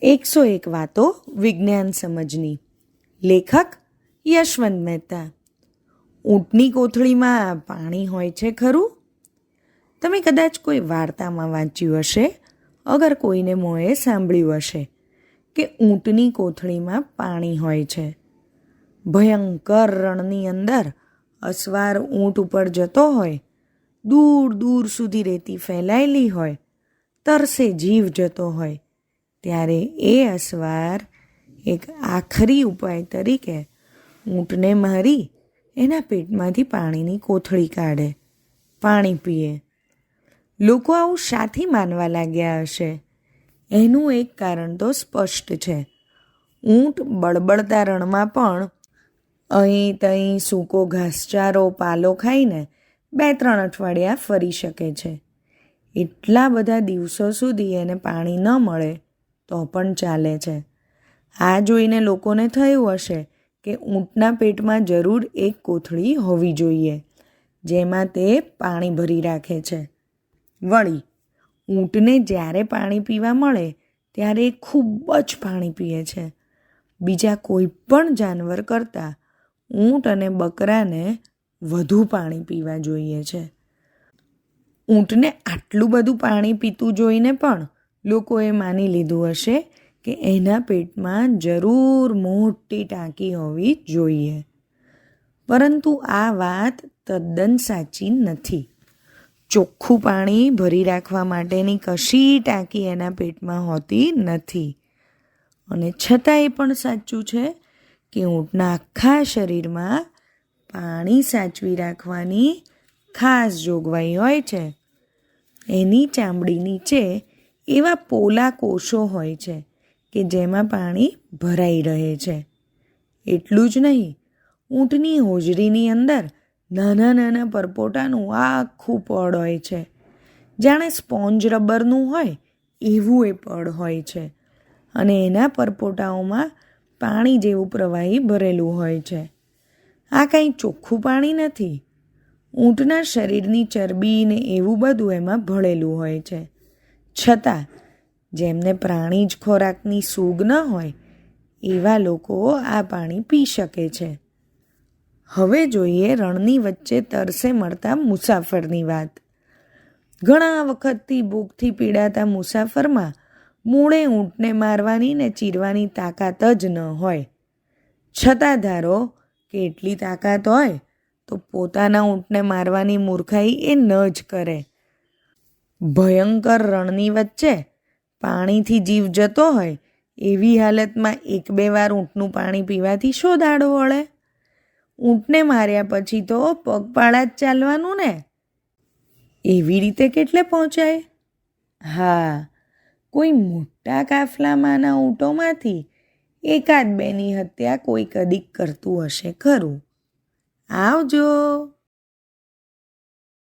101 વાતો વિજ્ઞાન સમજની. લેખક યશવંત મહેતા. ઊંટની કોથળીમાં પાણી હોય છે ખરું? તમે કદાચ કોઈ વાર્તામાં વાંચ્યું હશે, અગર કોઈને મોંએ સાંભળ્યું હશે કે ઊંટની કોથળીમાં પાણી હોય છે. ભયંકર રણની અંદર અસવાર ઊંટ ઉપર જતો હોય, દૂર દૂર સુધી રેતી ફેલાયેલી હોય, તરસે જીવ જતો હોય, ત્યારે એ અસવાર એક આખરી ઉપાય તરીકે ઊંટને મારી એના પેટમાંથી પાણીની કોથળી કાઢે, પાણી પીએ. લોકો આવું શાથી માનવા લાગ્યા હશે? એનું એક કારણ તો સ્પષ્ટ છે. ઊંટ બળબળતા રણમાં પણ અહીં તહીં સૂકો ઘાસચારો પાલો ખાઈને 2-3 અઠવાડિયા ફરી શકે છે. એટલા બધા દિવસો સુધી એને પાણી ન મળે તો પણ ચાલે છે. આ જોઈને લોકોને થયું હશે કે ઊંટના પેટમાં જરૂર એક કોથળી હોવી જોઈએ જેમાં તે પાણી ભરી રાખે છે. વળી ઊંટને જ્યારે પાણી પીવા મળે ત્યારે એ ખૂબ જ પાણી પીએ છે. બીજા કોઈ પણ જાનવર કરતાં ઊંટ અને બકરાને વધુ પાણી પીવા જોઈએ છે. ઊંટને આટલું બધું પાણી પીતું જોઈને પણ લોકોએ માની લીધું હશે કે એના પેટમાં જરૂર મોટી ટાંકી હોવી જોઈએ. પરંતુ આ વાત તદ્દન સાચી નથી. ચોખ્ખું પાણી ભરી રાખવા માટેની કશી ટાંકી એના પેટમાં હોતી નથી. અને છતાં એ પણ સાચું છે કે ઊંટના આખા શરીરમાં પાણી સાચવી રાખવાની ખાસ જોગવાઈ હોય છે. એની ચામડી નીચે એવા પોલા કોષો હોય છે કે જેમાં પાણી ભરાઈ રહે છે. એટલું જ નહીં, ઊંટની હોજરીની અંદર નાના નાના પરપોટાનું આખું પડ હોય છે. જાણે સ્પોન્જ રબરનું હોય એવું એ પડ હોય છે અને એના પરપોટાઓમાં પાણી જેવું પ્રવાહી ભરેલું હોય છે. આ કંઈ ચોખ્ખું પાણી નથી. ઊંટના શરીરની ચરબી ને એવું બધું એમાં ભળેલું હોય છે. છતાં જેમને પ્રાણી જ ખોરાકની સૂગ ન હોય એવા લોકો આ પાણી પી શકે છે. હવે જોઈએ રણની વચ્ચે તરસે મળતા મુસાફરની વાત. ઘણા વખતથી ભૂખથી પીડાતા મુસાફરમાં મૂળે ઊંટને મારવાની ને ચીરવાની તાકાત જ ન હોય. છતાં ધારો કે એટલી તાકાત હોય તો પોતાના ઊંટને મારવાની મૂર્ખાઈ એ ન જ કરે. ભયંકર રણની વચ્ચે પાણીથી જીવ જતો હોય એવી હાલતમાં 1-2 વાર ઊંટનું પાણી પીવાથી શો દાડો વળે? ઊંટને માર્યા પછી તો પગપાળા જ ચાલવાનું ને. એવી રીતે કેટલે પહોંચાય? હા, કોઈ મોટા કાફલામાંના ઊંટોમાંથી 1-2ની હત્યા કોઈ કદીક કરતું હશે ખરું. આવજો.